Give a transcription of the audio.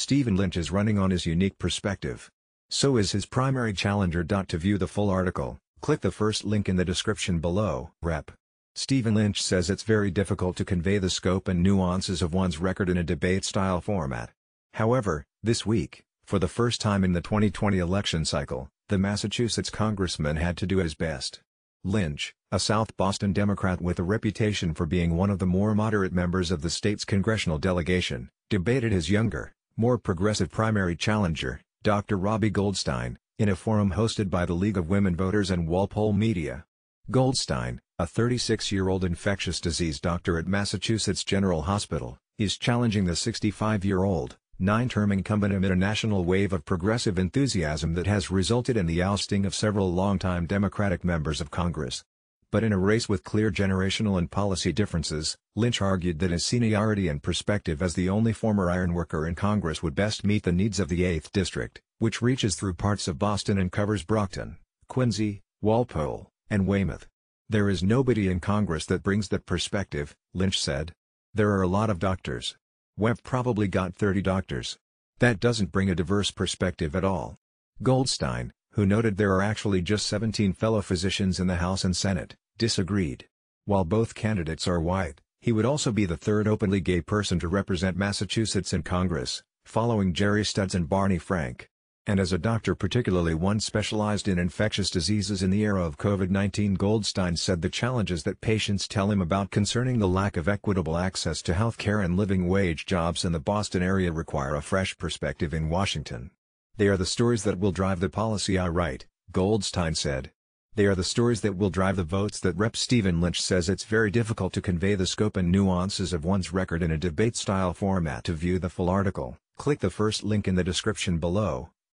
Stephen Lynch is running on his unique perspective. So is his primary challenger. To view the full article, click the first link in the description below. Rep. Stephen Lynch says it's very difficult to convey the scope and nuances of one's record in a debate-style format. However, this week, for the first time in the 2020 election cycle, the Massachusetts congressman had to do his best. Lynch, a South Boston Democrat with a reputation for being one of the more moderate members of the state's congressional delegation, debated his younger, more progressive primary challenger, Dr. Robbie Goldstein, in a forum hosted by the League of Women Voters and Walpole Media. Goldstein, a 36-year-old infectious disease doctor at Massachusetts General Hospital, is challenging the 65-year-old, 9-term incumbent amid a national wave of progressive enthusiasm that has resulted in the ousting of several longtime Democratic members of Congress. But in a race with clear generational and policy differences, Lynch argued that his seniority and perspective as the only former ironworker in Congress would best meet the needs of the 8th District, which reaches through parts of Boston and covers Brockton, Quincy, Walpole, and Weymouth. "There is nobody in Congress that brings that perspective," Lynch said. "There are a lot of doctors. Weve probably got 30 doctors. That doesn't bring a diverse perspective at all." Goldstein, who noted there are actually just 17 fellow physicians in the House and Senate, disagreed. While both candidates are white, he would also be the third openly gay person to represent Massachusetts in Congress, following Gerry and Barney Frank. And as a doctor, particularly one specialized in infectious diseases in the era of COVID-19, Goldstein said the challenges that patients tell him about concerning the lack of equitable access to health care and living wage jobs in the Boston area require a fresh perspective in Washington. "They are the stories that will drive the policy I write," Goldstein said. "They are the stories that will drive the votes that Rep. Stephen Lynch says it's very difficult to convey the scope and nuances of one's record in a debate-style format." To view the full article, click the first link in the description below.